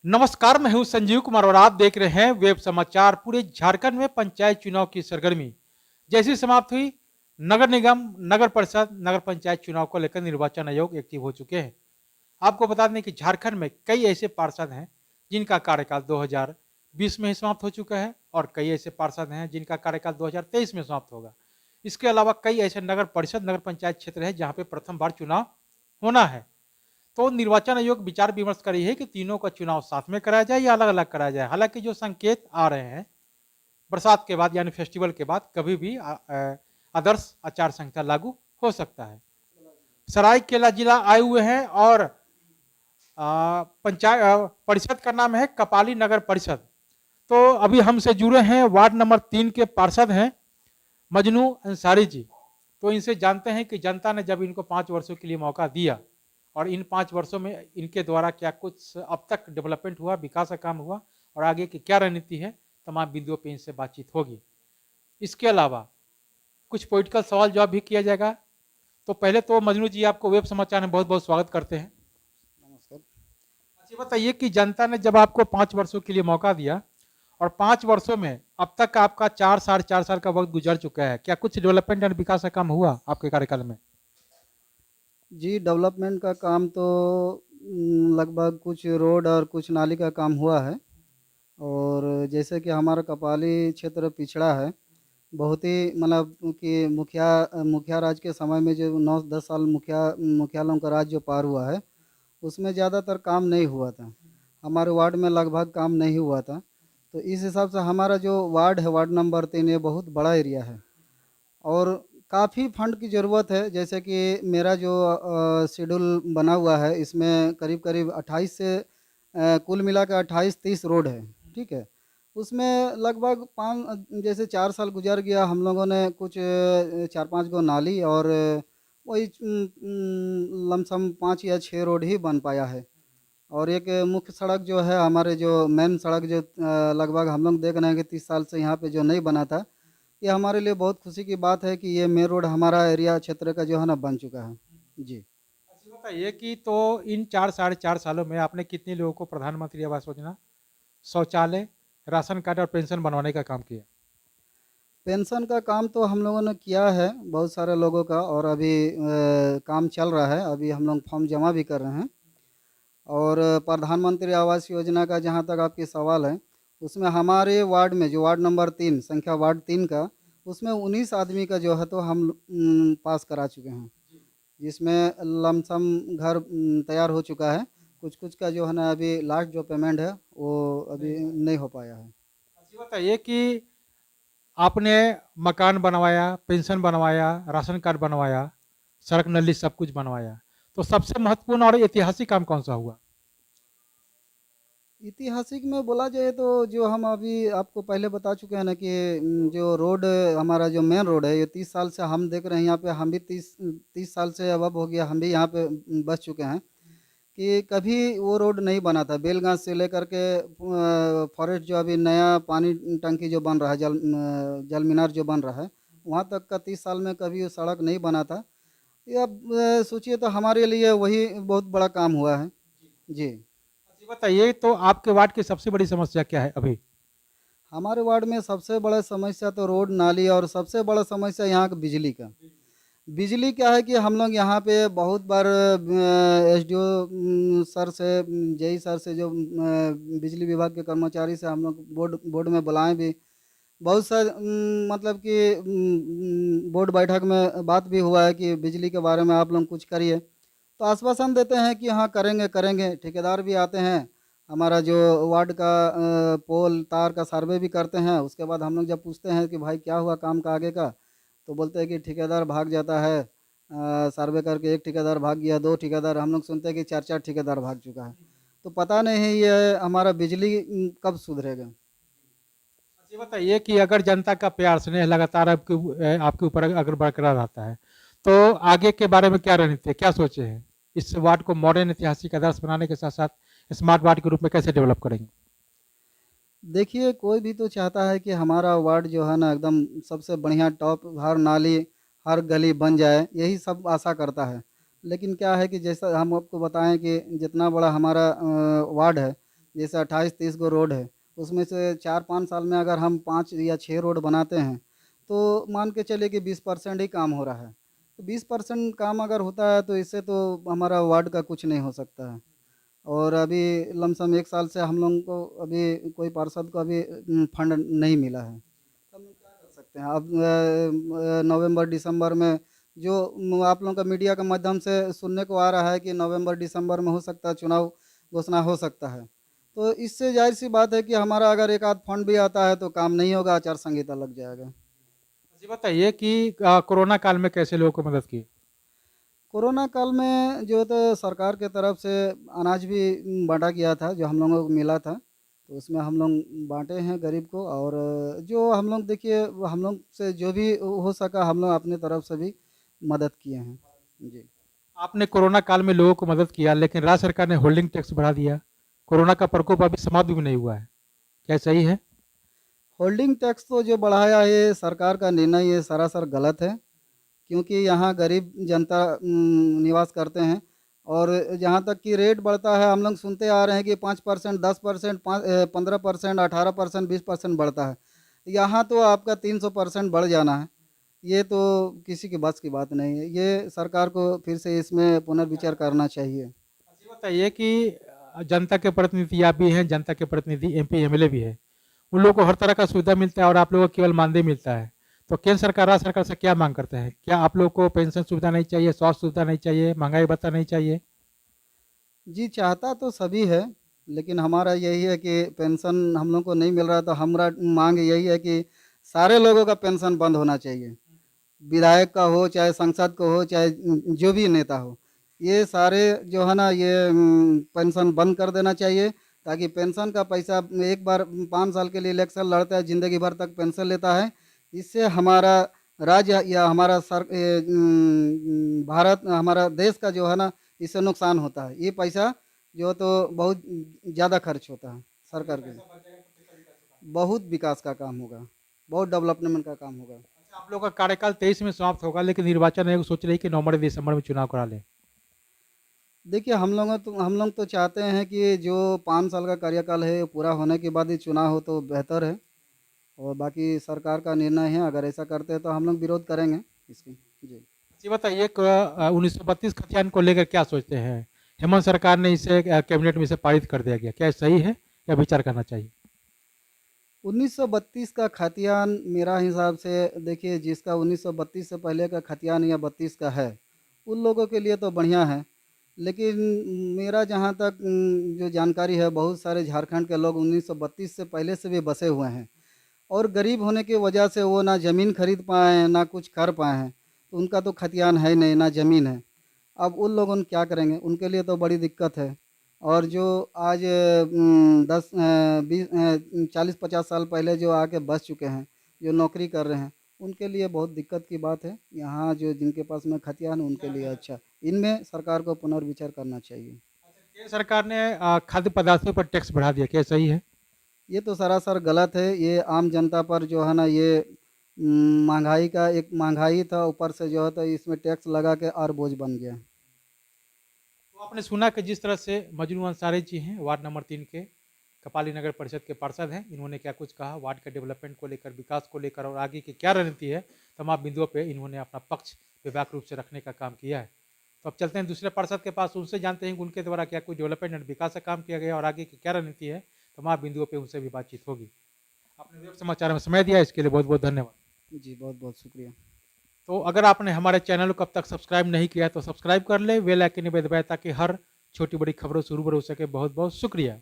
नमस्कार, मैं हूं संजीव कुमार और आप देख रहे हैं वेब समाचार। पूरे झारखंड में पंचायत चुनाव की सरगर्मी जैसी समाप्त हुई, नगर निगम, नगर परिषद, नगर पंचायत चुनाव को लेकर निर्वाचन आयोग एक्टिव हो चुके हैं। आपको बता दें कि झारखंड में कई ऐसे पार्षद हैं जिनका कार्यकाल 2020 में ही समाप्त हो चुका है और कई ऐसे पार्षद हैं जिनका कार्यकाल 2023 में समाप्त होगा। इसके अलावा कई ऐसे नगर परिषद, नगर पंचायत क्षेत्र है जहाँ पे प्रथम बार चुनाव होना है। तो निर्वाचन आयोग विचार विमर्श कर रही है कि तीनों का चुनाव साथ में कराया जाए या अलग अलग कराया जाए। हालांकि जो संकेत आ रहे हैं बरसात के बाद यानी फेस्टिवल के बाद कभी भी आदर्श आचार संहिता लागू हो सकता है। सरायकेला जिला आए हुए हैं और पंचायत परिषद का नाम है कपाली नगर परिषद। तो अभी हमसे जुड़े हैं वार्ड नंबर 3 के पार्षद हैं मजनू अंसारी जी। तो इनसे जानते हैं कि जनता ने जब इनको 5 वर्षों के लिए मौका दिया और इन 5 वर्षों में इनके द्वारा क्या कुछ अब तक डेवलपमेंट हुआ, विकास का काम हुआ और आगे की क्या रणनीति है, तमाम बिंदुओं पे इनसे बातचीत होगी। इसके अलावा कुछ पॉलिटिकल सवाल जवाब भी किया जाएगा। तो पहले तो मजनू जी, आपको वेब समाचार में बहुत बहुत स्वागत करते हैं। नमस्कार। अच्छा बताइए कि जनता ने जब आपको 5 वर्षों के लिए मौका दिया और 5 वर्षों में अब तक आपका 4 साढ़े 4 साल का वक्त गुजर चुका है, क्या कुछ डेवलपमेंट और विकास का काम हुआ आपके कार्यकाल में? जी, डेवलपमेंट का काम तो लगभग कुछ रोड और कुछ नाली का काम हुआ है। और जैसे कि हमारा कपाली क्षेत्र पिछड़ा है, बहुत ही मतलब कि मुखिया राज के समय में जो 9-10 साल मुखियालों का राज जो पार हुआ है, उसमें ज़्यादातर काम नहीं हुआ था। हमारे वार्ड में लगभग काम नहीं हुआ था। तो इस हिसाब से हमारा जो वार्ड है, वार्ड नंबर 3, ये बहुत बड़ा एरिया है और काफ़ी फंड की ज़रूरत है। जैसे कि मेरा जो शेड्यूल बना हुआ है, इसमें करीब करीब 28 से कुल मिला कर 28-30 रोड है, ठीक है। उसमें लगभग जैसे 4 साल गुजर गया, हम लोगों ने कुछ 4-5 गो नाली और वही लमसम 5 या 6 रोड ही बन पाया है। और एक मुख्य सड़क जो है, हमारे जो मेन सड़क जो लगभग हम लोग देख रहे हैं कि 30 साल से यहाँ पे जो नहीं बना था, ये हमारे लिए बहुत खुशी की बात है कि ये मेन रोड हमारा एरिया क्षेत्र का जो है ना बन चुका है। जी। अच्छा बताइए कि तो इन 4 साढ़े 4 सालों में आपने कितने लोगों को प्रधानमंत्री आवास योजना, शौचालय, राशन कार्ड और पेंशन बनवाने का काम किया? पेंशन का काम तो हम लोगों ने किया है बहुत सारे लोगों का, और अभी काम चल रहा है। अभी हम लोग फॉर्म जमा भी कर रहे हैं। और प्रधानमंत्री आवास योजना का जहाँ तक आपकी सवाल है, उसमें हमारे वार्ड में जो वार्ड नंबर 3 संख्या वार्ड 3 का, उसमें 19 आदमी का जो है तो हम पास करा चुके हैं, जिसमें लमसम घर तैयार हो चुका है। कुछ कुछ का जो है ना अभी लास्ट जो पेमेंट है वो नहीं अभी हुआ। नहीं हो पाया है। अच्छा बताइए कि आपने मकान बनवाया, पेंशन बनवाया, राशन कार्ड बनवाया, सड़क नली सब कुछ बनवाया, तो सबसे महत्वपूर्ण और ऐतिहासिक काम कौन सा हुआ? ऐतिहासिक में बोला जाए तो जो हम अभी आपको पहले बता चुके हैं ना कि जो रोड हमारा जो मेन रोड है, ये 30 साल से हम देख रहे हैं यहाँ पे। हम भी 30 साल से अब हो गया, हम भी यहाँ पे बस चुके हैं कि कभी वो रोड नहीं बना था। बेलगांव से लेकर के फॉरेस्ट जो अभी नया पानी टंकी जो बन रहा है, जल मीनार जो बन रहा है, वहाँ तक का 30 साल में कभी वो सड़क नहीं बना था। ये अब सोचिए तो हमारे लिए वही बहुत बड़ा काम हुआ है। जी। अच्छा बताइए तो आपके वार्ड की सबसे बड़ी समस्या क्या है अभी? हमारे वार्ड में सबसे बड़ा समस्या तो रोड नाली, और सबसे बड़ा समस्या यहाँ का बिजली का। बिजली क्या है कि हम लोग यहाँ पे बहुत बार एसडीओ सर से, जेई सर से, जो बिजली विभाग के कर्मचारी से हम लोग बोर्ड बोर्ड में बुलाएं भी। बहुत सा मतलब कि बोर्ड बैठक में बात भी हुआ है कि बिजली के बारे में आप लोग कुछ करिए। तो आश्वासन देते हैं कि हाँ करेंगे करेंगे। ठेकेदार भी आते हैं, हमारा जो वार्ड का पोल तार का सर्वे भी करते हैं। उसके बाद हम लोग जब पूछते हैं कि भाई क्या हुआ काम का आगे का, तो बोलते हैं कि ठेकेदार भाग जाता है। सर्वे करके एक ठेकेदार भाग गया, 2 ठेकेदार, हम लोग सुनते हैं कि 4-4 ठेकेदार भाग चुका है। तो पता नहीं है ये हमारा बिजली कब सुधरेगा। ये बताइए कि अगर जनता का प्यार स्नेह लगातार आपके ऊपर अगर बरकरार रहता है, तो आगे के बारे में क्या रणनीति है, क्या सोचे हैं? इस वार्ड को मॉडर्न ऐतिहासिक आदर्श बनाने के साथ साथ स्मार्ट वार्ड के रूप में कैसे डेवलप करेंगे? देखिए, कोई भी तो चाहता है कि हमारा वार्ड जो है ना एकदम सबसे बढ़िया टॉप, हर नाली हर गली बन जाए, यही सब आशा करता है। लेकिन क्या है कि जैसा हम आपको बताएं कि जितना बड़ा हमारा वार्ड है, जैसे 28-30 गो रोड है, उसमें से 4-5 साल में अगर हम 5 या 6 रोड बनाते हैं तो मान के चलिए कि 20% ही काम हो रहा है। तो 20% काम अगर होता है तो इससे तो हमारा वार्ड का कुछ नहीं हो सकता है। और अभी लमसम 1 साल से हम लोगों को अभी कोई पार्षद को अभी फंड नहीं मिला है। तो हम लोग क्या कर सकते हैं? अब नवंबर दिसंबर में जो आप लोगों का मीडिया के माध्यम से सुनने को आ रहा है कि नवंबर दिसंबर में हो सकता है चुनाव घोषणा हो सकता है। तो इससे ज़ाहिर सी बात है कि हमारा अगर एक आध फंड भी आता है तो काम नहीं होगा, आचार संहिता लग जाएगा। जी बताइए कि कोरोना काल में कैसे लोगों को मदद की? कोरोना काल में जो तो सरकार के तरफ से अनाज भी बांटा गया था, जो हम लोगों को मिला था, तो उसमें हम लोग बांटे हैं गरीब को। और जो हम लोग देखिए हम लोग से जो भी हो सका हम लोग अपने तरफ से भी मदद किए हैं। जी। आपने कोरोना काल में लोगों को मदद किया, लेकिन राज्य सरकार ने होल्डिंग टैक्स बढ़ा दिया। कोरोना का प्रकोप अभी समाप्त भी नहीं हुआ है, क्या सही है? होल्डिंग टैक्स तो जो बढ़ाया है ये सरकार का निर्णय ये सरासर गलत है, क्योंकि यहाँ गरीब जनता निवास करते हैं। और जहाँ तक कि रेट बढ़ता है हम लोग सुनते आ रहे हैं कि 5%, 10%, 15%, 18%, 20% बढ़ता है। यहाँ तो आपका 300% बढ़ जाना है। ये तो किसी के बस की बात नहीं है। ये सरकार को फिर से इसमें पुनर्विचार करना चाहिए। ये बताइए कि जनता के प्रतिनिधि आप भी हैं, जनता के प्रतिनिधि एमपी एमएलए भी है, उन लोगों को हर तरह का सुविधा मिलता है और आप लोगों को केवल मानदेय मिलता है। तो केंद्र सरकार राज्य सरकार से क्या मांग करते हैं? क्या आप लोगों को पेंशन सुविधा नहीं चाहिए, स्वास्थ्य सुविधा नहीं चाहिए, महंगाई भत्ता नहीं चाहिए? जी, चाहता तो सभी है, लेकिन हमारा यही है कि पेंशन हम लोग को नहीं मिल रहा, तो हमारा मांग यही है कि सारे लोगों का पेंशन बंद होना चाहिए। विधायक का हो, चाहे सांसद का हो, चाहे जो भी नेता हो, ये सारे जो है ना ये पेंशन बंद कर देना चाहिए, ताकि पेंशन का पैसा एक बार 5 साल के लिए इलेक्शन लड़ता है, ज़िंदगी भर तक पेंशन लेता है। इससे हमारा राज्य या हमारा भारत हमारा देश का जो है ना इससे नुकसान होता है। ये पैसा जो तो बहुत ज़्यादा खर्च होता है सरकार के लिए। बहुत विकास का काम होगा, बहुत डेवलपमेंट का काम होगा। अच्छा, आप लोगों का कार्यकाल 23 में समाप्त होगा, लेकिन निर्वाचन आयोग सोच रही है कि नवंबर दिसंबर में चुनाव करा लें। देखिए हम लोग तो चाहते हैं कि जो 5 साल का कार्यकाल है पूरा होने के बाद ही चुनाव हो तो बेहतर है। और बाकी सरकार का निर्णय है, अगर ऐसा करते हैं तो हम लोग विरोध करेंगे इसकी। जी। ये बताइए 1932 खतियान को लेकर क्या सोचते हैं? हेमंत सरकार ने इसे कैबिनेट में से पारित कर दिया गया, क्या ये सही है या विचार करना चाहिए? 1932 का खतियान मेरा हिसाब से देखिए, जिसका 1932 से पहले का खतियान या 32 का है उन लोगों के लिए तो बढ़िया है। लेकिन मेरा जहाँ तक जो जानकारी है, बहुत सारे झारखंड के लोग 1932 से पहले से भी बसे हुए हैं, और गरीब होने की वजह से वो ना ज़मीन खरीद पाए हैं ना कुछ कर पाए हैं, तो उनका तो खतियान है नहीं, ना ज़मीन है। अब उन लोगों ने क्या करेंगे? उनके लिए तो बड़ी दिक्कत है। और जो आज 10 20 40-50 साल पहले जो आके बस चुके हैं, जो नौकरी कर रहे हैं, उनके लिए बहुत दिक्कत की बात है। यहाँ जो जिनके पास में खतियान उनके लिए अच्छा, इनमें सरकार को पुनर्विचार करना चाहिए। केंद्र सरकार ने खाद्य पदार्थों पर टैक्स बढ़ा दिया, क्या सही है? ये तो सरासर गलत है। ये आम जनता पर जो है ना ये महंगाई का एक महंगाई था, ऊपर से जो है तो इसमें टैक्स लगा के और बोझ बन गया। तो आपने सुना कि जिस तरह से मजनू अंसारी जी हैं, वार्ड नंबर 3 के कपाली नगर परिषद के पार्षद हैं, इन्होंने क्या कुछ कहा वार्ड के डेवलपमेंट को लेकर, विकास को लेकर और आगे की क्या रणनीति है, तमाम बिंदुओं पे इन्होंने अपना पक्ष व्यापक रूप से रखने का काम किया है। तो अब चलते हैं दूसरे पार्षद के पास, उनसे जानते हैं कि उनके द्वारा क्या कुछ डेवलपमेंट एंड विकास का काम किया गया और आगे की क्या रणनीति है। तमाम बिंदुओं पर उनसे भी बातचीत होगी। आपने वेब समाचार में समय दिया, इसके लिए बहुत बहुत धन्यवाद। जी, बहुत बहुत शुक्रिया। तो अगर आपने हमारे चैनल को अब तक सब्सक्राइब नहीं किया तो सब्सक्राइब कर ले, बेल आइकन भी दबाएं ताकि हर छोटी बड़ी खबरों से रूबरू हो सके। बहुत बहुत शुक्रिया।